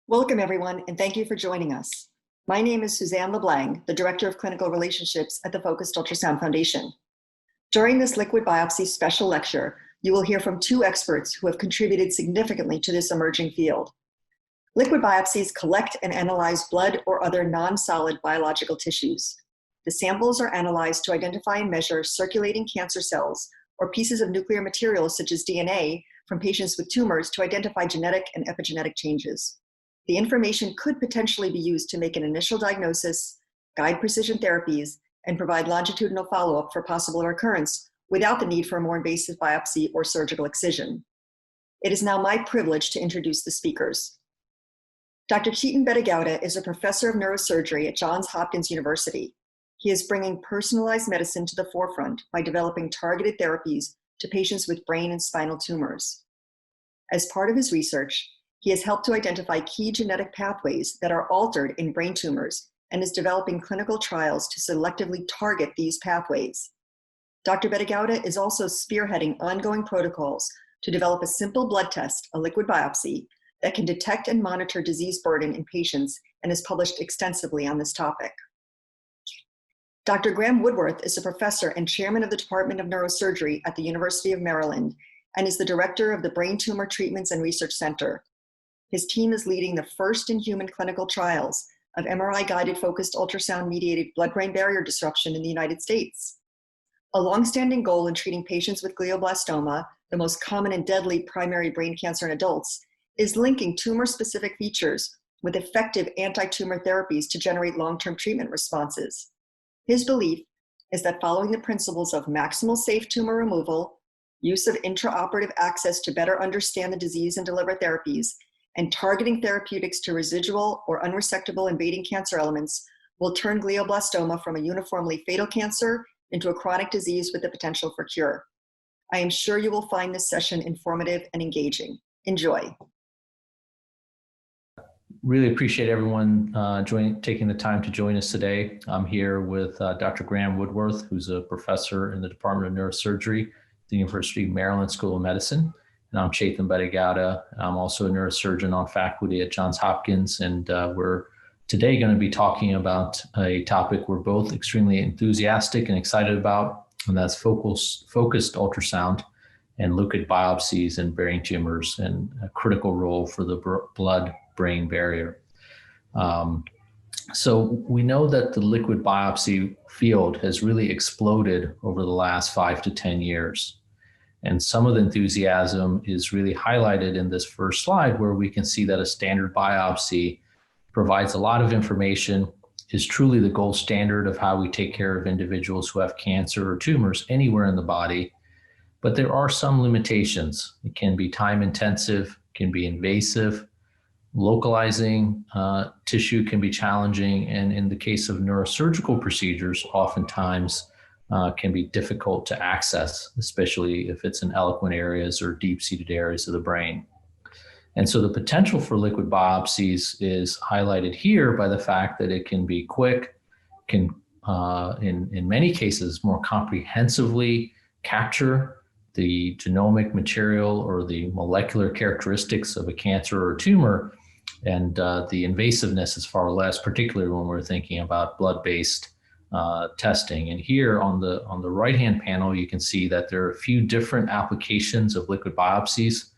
Welcome, everyone, and thank you for joining us. My name is Suzanne LeBlanc, the Director of Clinical Relationships at the Focused Ultrasound Foundation. During this liquid biopsy special lecture, you will hear from two experts who have contributed significantly to this emerging field. Liquid biopsies collect and analyze blood or other non-solid biological tissues. The samples are analyzed to identify and measure circulating cancer cells or pieces of nuclear materials such as DNA from patients with tumors to identify genetic and epigenetic changes. The information could potentially be used to make an initial diagnosis, guide precision therapies, and provide longitudinal follow-up for possible recurrence without the need for a more invasive biopsy or surgical excision. It is now my privilege to introduce the speakers. Dr. Chetan Bettegowda is a professor of neurosurgery at Johns Hopkins University. He is bringing personalized medicine to the forefront by developing targeted therapies to patients with brain and spinal tumors. As part of his research, he has helped to identify key genetic pathways that are altered in brain tumors and is developing clinical trials to selectively target these pathways. Dr. Bettegowda is also spearheading ongoing protocols to develop a simple blood test, a liquid biopsy, that can detect and monitor disease burden in patients and has published extensively on this topic. Dr. Graeme Woodworth is a professor and chairman of the Department of Neurosurgery at the University of Maryland and is the director of the Brain Tumor Treatments and Research Center. His team is leading the first in human clinical trials of MRI-guided focused ultrasound-mediated blood-brain barrier disruption in the United States. A longstanding goal in treating patients with glioblastoma, the most common and deadly primary brain cancer in adults, is linking tumor-specific features with effective anti-tumor therapies to generate long-term treatment responses. His belief is that following the principles of maximal safe tumor removal, use of intraoperative access to better understand the disease and deliver therapies, and targeting therapeutics to residual or unresectable invading cancer elements will turn glioblastoma from a uniformly fatal cancer into a chronic disease with the potential for cure. I am sure you will find this session informative and engaging. Enjoy. Really appreciate everyone taking the time to join us today. I'm here with Dr. Graeme Woodworth, who's a professor in the Department of Neurosurgery at the University of Maryland School of Medicine. And I'm Chetan Bettegowda. I'm also a neurosurgeon on faculty at Johns Hopkins. And we're today going to be talking about a topic we're both extremely enthusiastic and excited about, and that's focused ultrasound and liquid biopsies and brain tumors and a critical role for the blood-brain barrier. So we know that the liquid biopsy field has really exploded over the last 5 to 10 years. And some of the enthusiasm is really highlighted in this first slide, where we can see that a standard biopsy provides a lot of information, is truly the gold standard of how we take care of individuals who have cancer or tumors anywhere in the body. But there are some limitations. It can be time intensive, can be invasive, localizing tissue can be challenging, and in the case of neurosurgical procedures, oftentimes can be difficult to access, especially if it's in eloquent areas or deep-seated areas of the brain. And so the potential for liquid biopsies is highlighted here by the fact that it can be quick, can in many cases more comprehensively capture the genomic material or the molecular characteristics of a cancer or tumor, and the invasiveness is far less, particularly when we're thinking about blood-based testing. And here on the right-hand panel, you can see that there are a few different applications of liquid biopsies.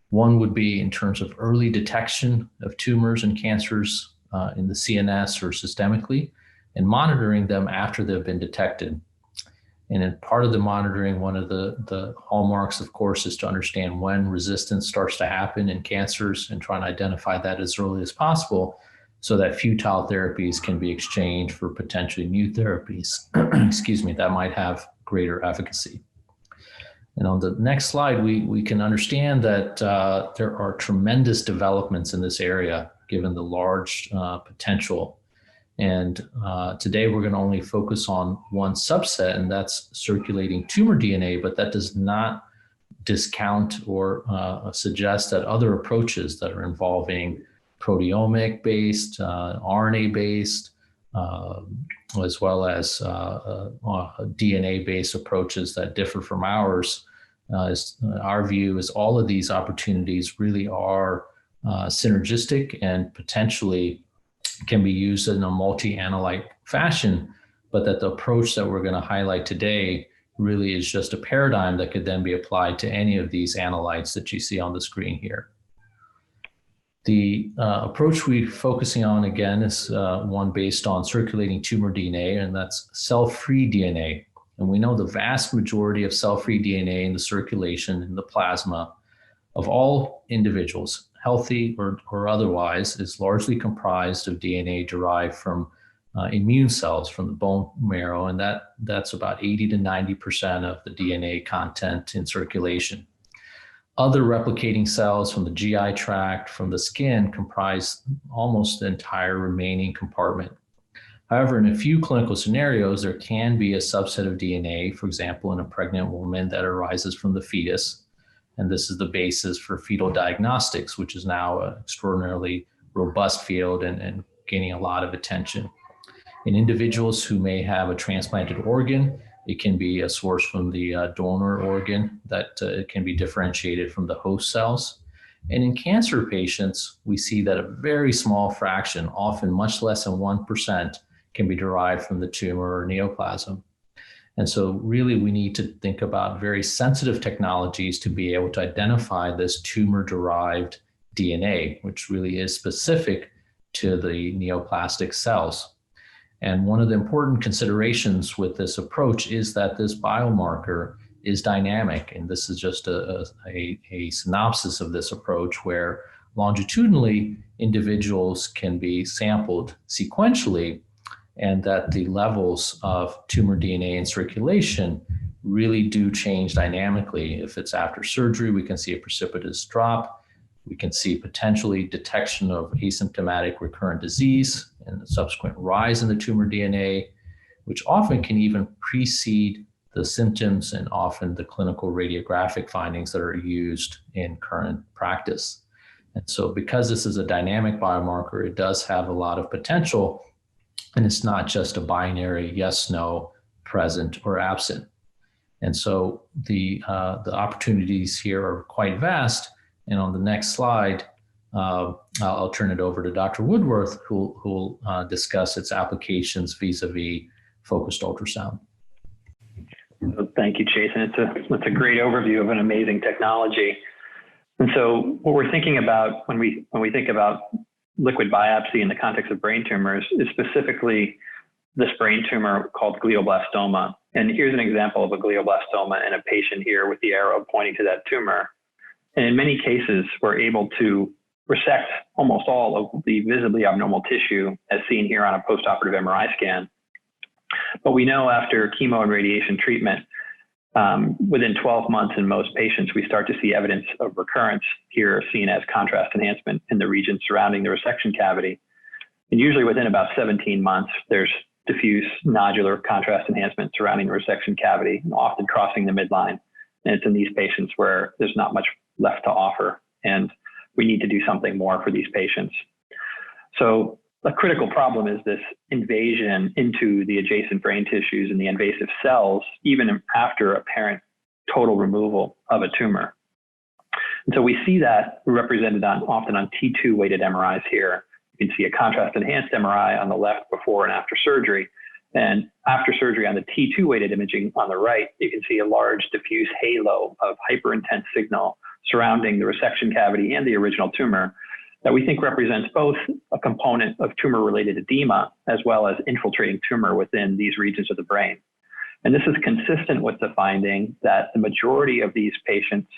One would be in terms of early detection of tumors and cancers in the CNS or systemically, and monitoring them after they've been detected. And in part of the monitoring, one of the hallmarks, of course, is to understand when resistance starts to happen in cancers and try and identify that as early as possible, so that futile therapies can be exchanged for potentially new therapies, excuse me, that might have greater efficacy. And on the next slide, we can understand that there are tremendous developments in this area, given the large potential. And today we're going to only focus on one subset, and that's circulating tumor DNA, but that does not discount or suggest that other approaches that are involving proteomic-based, RNA-based, as well as DNA-based approaches that differ from ours. Our view is all of these opportunities really are synergistic and potentially can be used in a multi-analyte fashion, but that the approach that we're going to highlight today really is just a paradigm that could then be applied to any of these analytes that you see on the screen here. The approach we're focusing on, again, is one based on circulating tumor DNA, and that's cell-free DNA. And we know the vast majority of cell-free DNA in the circulation, in the plasma, of all individuals, healthy or otherwise, is largely comprised of DNA derived from immune cells from the bone marrow, and that's about 80 to 90% of the DNA content in circulation. Other replicating cells from the GI tract, from the skin, comprise almost the entire remaining compartment. However, in a few clinical scenarios, there can be a subset of DNA, for example, in a pregnant woman, that arises from the fetus. And this is the basis for fetal diagnostics, which is now an extraordinarily robust field and gaining a lot of attention. In individuals who may have a transplanted organ, it can be a source from the donor organ that can be differentiated from the host cells. And in cancer patients, we see that a very small fraction, often much less than 1%, can be derived from the tumor or neoplasm. And so really we need to think about very sensitive technologies to be able to identify this tumor-derived DNA, which really is specific to the neoplastic cells. And one of the important considerations with this approach is that this biomarker is dynamic. And this is just a synopsis of this approach, where longitudinally individuals can be sampled sequentially, and that the levels of tumor DNA in circulation really do change dynamically. If it's after surgery, we can see a precipitous drop. We can see potentially detection of asymptomatic recurrent disease and a subsequent rise in the tumor DNA, which often can even precede the symptoms and often the clinical radiographic findings that are used in current practice. And so because this is a dynamic biomarker, it does have a lot of potential, and it's not just a binary yes, no, present or absent. And so the opportunities here are quite vast. And on the next slide, I'll turn it over to Dr. Woodworth, who will discuss its applications vis-a-vis focused ultrasound. Thank you, Chetan. It's a great overview of an amazing technology. And so what we're thinking about when we think about liquid biopsy in the context of brain tumors is specifically this brain tumor called glioblastoma. And here's an example of a glioblastoma in a patient here with the arrow pointing to that tumor. And in many cases, we're able to resect almost all of the visibly abnormal tissue as seen here on a postoperative MRI scan. But we know after chemo and radiation treatment, within 12 months in most patients, we start to see evidence of recurrence here seen as contrast enhancement in the region surrounding the resection cavity. And usually within about 17 months, there's diffuse nodular contrast enhancement surrounding the resection cavity, often crossing the midline. And it's in these patients where there's not much left to offer, and we need to do something more for these patients. So a critical problem is this invasion into the adjacent brain tissues and the invasive cells, even after apparent total removal of a tumor. And so we see that represented often on T2 weighted MRIs here. You can see a contrast enhanced MRI on the left before and after surgery. And after surgery on the T2 weighted imaging on the right, you can see a large diffuse halo of hyperintense signal surrounding the resection cavity and the original tumor that we think represents both a component of tumor-related edema as well as infiltrating tumor within these regions of the brain. And this is consistent with the finding that the majority of these patients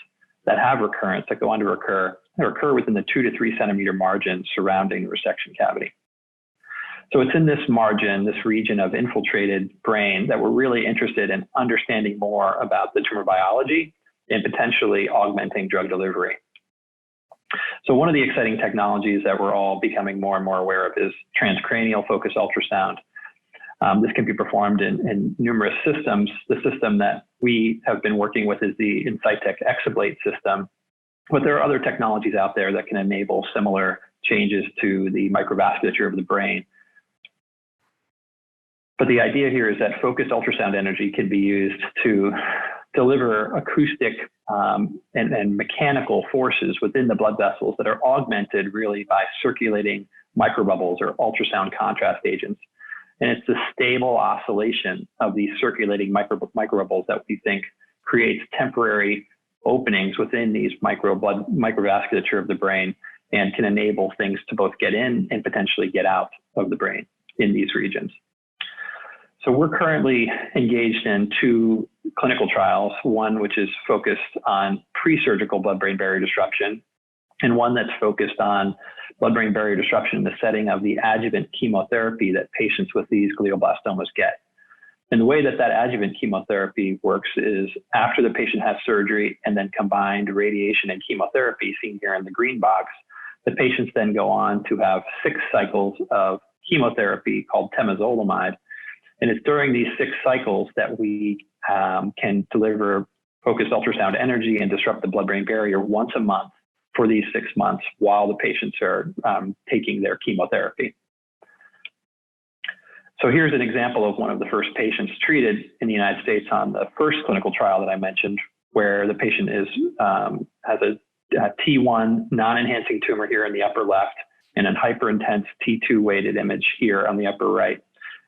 that have recurrence, that go on to recur within the 2 to 3 centimeter margin surrounding the resection cavity. So it's in this margin, this region of infiltrated brain, that we're really interested in understanding more about the tumor biology and potentially augmenting drug delivery. So one of the exciting technologies that we're all becoming more and more aware of is transcranial focused ultrasound. This can be performed in numerous systems. The system that we have been working with is the Insightec Exablate system, but there are other technologies out there that can enable similar changes to the microvasculature of the brain. But the idea here is that focused ultrasound energy can be used to deliver acoustic and mechanical forces within the blood vessels that are augmented really by circulating microbubbles or ultrasound contrast agents. And it's the stable oscillation of these circulating microbubbles that we think creates temporary openings within these microvasculature of the brain and can enable things to both get in and potentially get out of the brain in these regions. So we're currently engaged in 2 clinical trials, one which is focused on pre-surgical blood-brain barrier disruption, and one that's focused on blood-brain barrier disruption in the setting of the adjuvant chemotherapy that patients with these glioblastomas get. And the way that adjuvant chemotherapy works is after the patient has surgery and then combined radiation and chemotherapy, seen here in the green box, the patients then go on to have 6 cycles of chemotherapy called temozolomide. And it's during these 6 cycles that we can deliver focused ultrasound energy and disrupt the blood-brain barrier once a month for these 6 months while the patients are taking their chemotherapy. So here's an example of one of the first patients treated in the United States on the first clinical trial that I mentioned, where the patient has a T1 non-enhancing tumor here in the upper left and a hyperintense T2 weighted image here on the upper right.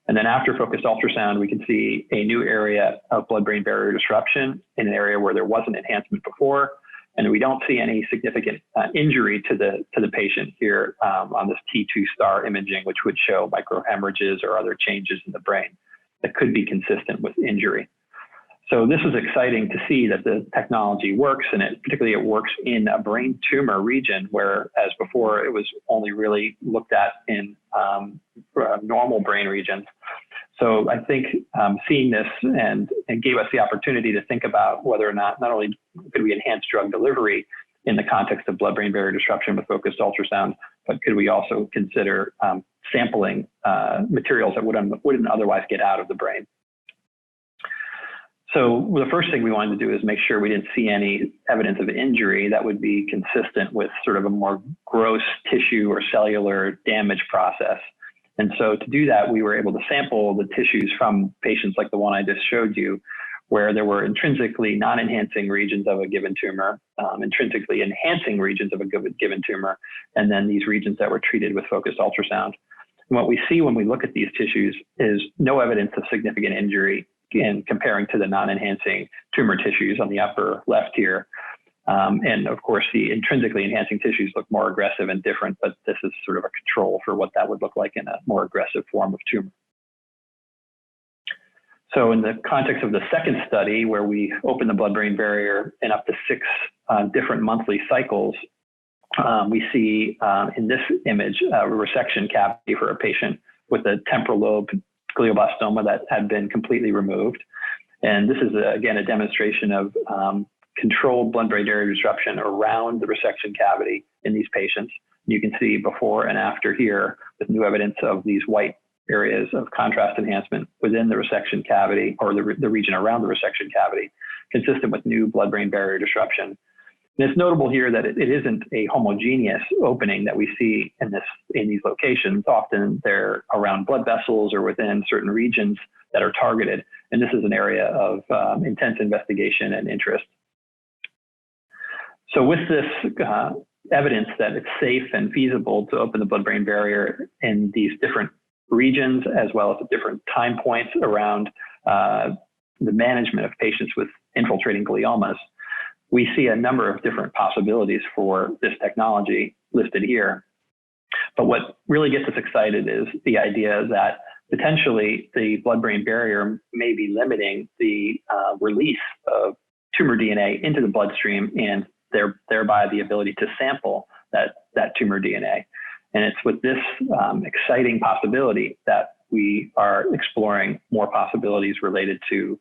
And then after focused ultrasound, we can see a new area of blood-brain barrier disruption in an area where there wasn't enhancement before. And we don't see any significant injury to the patient here on this T2 star imaging, which would show microhemorrhages or other changes in the brain that could be consistent with injury. So this is exciting to see that the technology works, and particularly it works in a brain tumor region, whereas before it was only really looked at in normal brain regions. So I think seeing this and gave us the opportunity to think about whether or not only could we enhance drug delivery in the context of blood-brain barrier disruption with focused ultrasound, but could we also consider sampling materials that wouldn't otherwise get out of the brain. So the first thing we wanted to do is make sure we didn't see any evidence of injury that would be consistent with sort of a more gross tissue or cellular damage process. And so to do that, we were able to sample the tissues from patients like the one I just showed you, where there were intrinsically non-enhancing regions of a given tumor, intrinsically enhancing regions of a given tumor, and then these regions that were treated with focused ultrasound. And what we see when we look at these tissues is no evidence of significant injury in comparing to the non-enhancing tumor tissues on the upper left here. And of course, the intrinsically enhancing tissues look more aggressive and different, but this is sort of a control for what that would look like in a more aggressive form of tumor. So in the context of the second study, where we open the blood-brain barrier in up to 6 different monthly cycles, we see in this image a resection cavity for a patient with a temporal lobe glioblastoma that had been completely removed. And this is, again, a demonstration of controlled blood-brain barrier disruption around the resection cavity in these patients. You can see before and after here with new evidence of these white areas of contrast enhancement within the resection cavity, or the region around the resection cavity, consistent with new blood-brain barrier disruption. And it's notable here that it isn't a homogeneous opening that we see in these locations. Often they're around blood vessels or within certain regions that are targeted. And this is an area of intense investigation and interest. So with this evidence that it's safe and feasible to open the blood-brain barrier in these different regions, as well as at different time points around the management of patients with infiltrating gliomas, we see a number of different possibilities for this technology listed here. But what really gets us excited is the idea that potentially the blood-brain barrier may be limiting the release of tumor DNA into the bloodstream, and thereby the ability to sample that tumor DNA. And it's with this exciting possibility that we are exploring more possibilities related to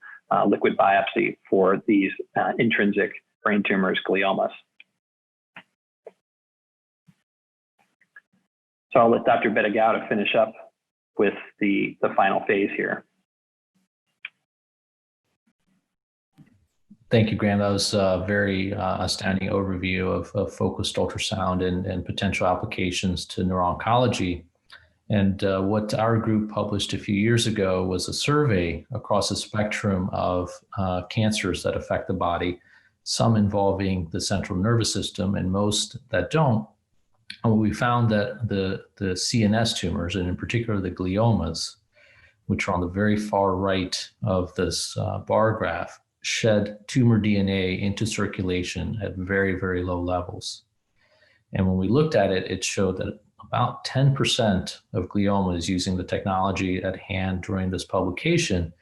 liquid biopsy for these intrinsic brain tumors, gliomas. So I'll let Dr. Bettegowda finish up with the final phase here. Thank you, Graeme. That was a very astounding overview of focused ultrasound and potential applications to neuro-oncology. And what our group published a few years ago was a survey across a spectrum of cancers that affect the body, some involving the central nervous system and most that don't. And we found that the CNS tumors, and in particular the gliomas, which are on the very far right of this bar graph, shed tumor DNA into circulation at very, very low levels. And when we looked at it, it showed that about 10% of gliomas using the technology at hand during this publication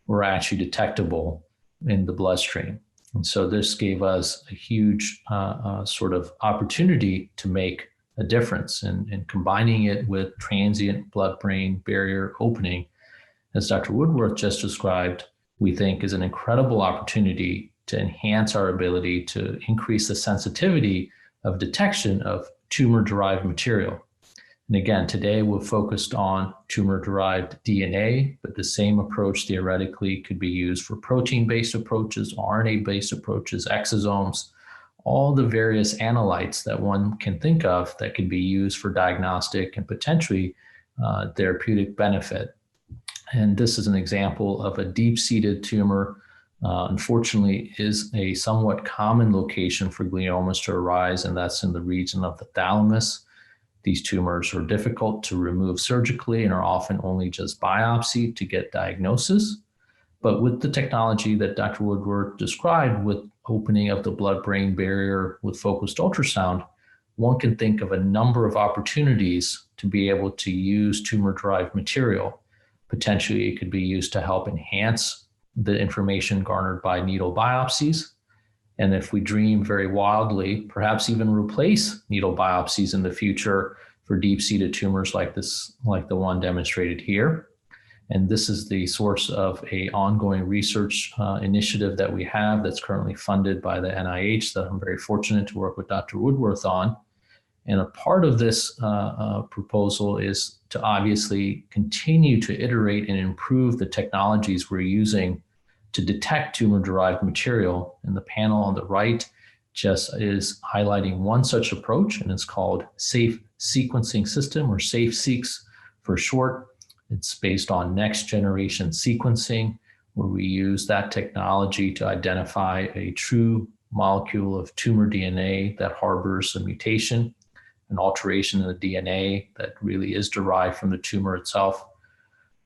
were actually detectable in the bloodstream. And so this gave us a huge sort of opportunity to make a difference in combining it with transient blood-brain barrier opening, as Dr. Woodworth just described, we think is an incredible opportunity to enhance our ability to increase the sensitivity of detection of tumor-derived material. And again, today we're focused on tumor-derived DNA, but the same approach theoretically could be used for protein-based approaches, RNA-based approaches, exosomes, all the various analytes that one can think of that could be used for diagnostic and potentially therapeutic benefit. And this is an example of a deep-seated tumor. Unfortunately, is a somewhat common location for gliomas to arise, and that's in the region of the thalamus. These tumors are difficult to remove surgically and are often only just biopsy to get diagnosis. But with the technology that Dr. Woodworth described, with opening of the blood-brain barrier with focused ultrasound, one can think of a number of opportunities to be able to use tumor-derived material. Potentially, it could be used to help enhance the information garnered by needle biopsies. And if we dream very wildly, perhaps even replace needle biopsies in the future for deep-seated tumors like this, like the one demonstrated here. And this is the source of an ongoing research initiative that we have that's currently funded by the NIH that I'm very fortunate to work with Dr. Woodworth on. And a part of this proposal is to obviously continue to iterate and improve the technologies we're using to detect tumor-derived material. And the panel on the right just is highlighting one such approach, and it's called Safe Sequencing System, or SafeSeq for short. It's based on next-generation sequencing, where we use that technology to identify a true molecule of tumor DNA that harbors a mutation, an alteration in the DNA that really is derived from the tumor itself.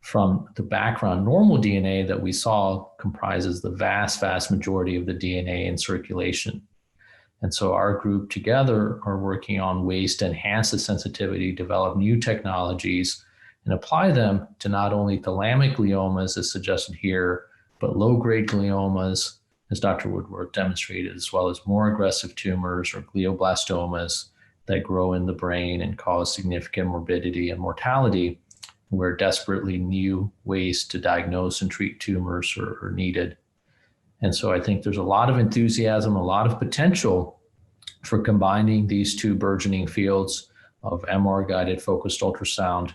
From the background, normal DNA that we saw comprises the vast, vast majority of the DNA in circulation. And so our group together are working on ways to enhance the sensitivity, develop new technologies, and apply them to not only thalamic gliomas as suggested here, but low-grade gliomas, as Dr. Woodworth demonstrated, as well as more aggressive tumors or glioblastomas that grow in the brain and cause significant morbidity and mortality, where desperately new ways to diagnose and treat tumors are needed. And so I think there's a lot of enthusiasm, a lot of potential for combining these two burgeoning fields of MR-guided focused ultrasound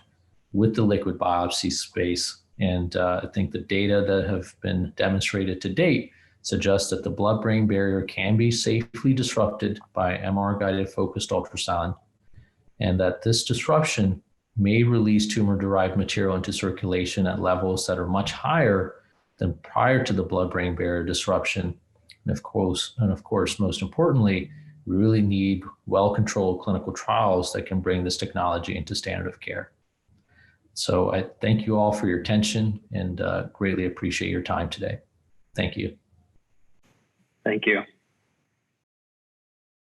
with the liquid biopsy space. And I think the data that have been demonstrated to date suggests that the blood-brain barrier can be safely disrupted by MR-guided focused ultrasound, and that this disruption may release tumor-derived material into circulation at levels that are much higher than prior to the blood-brain barrier disruption. And of course, most importantly, we really need well-controlled clinical trials that can bring this technology into standard of care. So I thank you all for your attention and greatly appreciate your time today. Thank you. Thank you.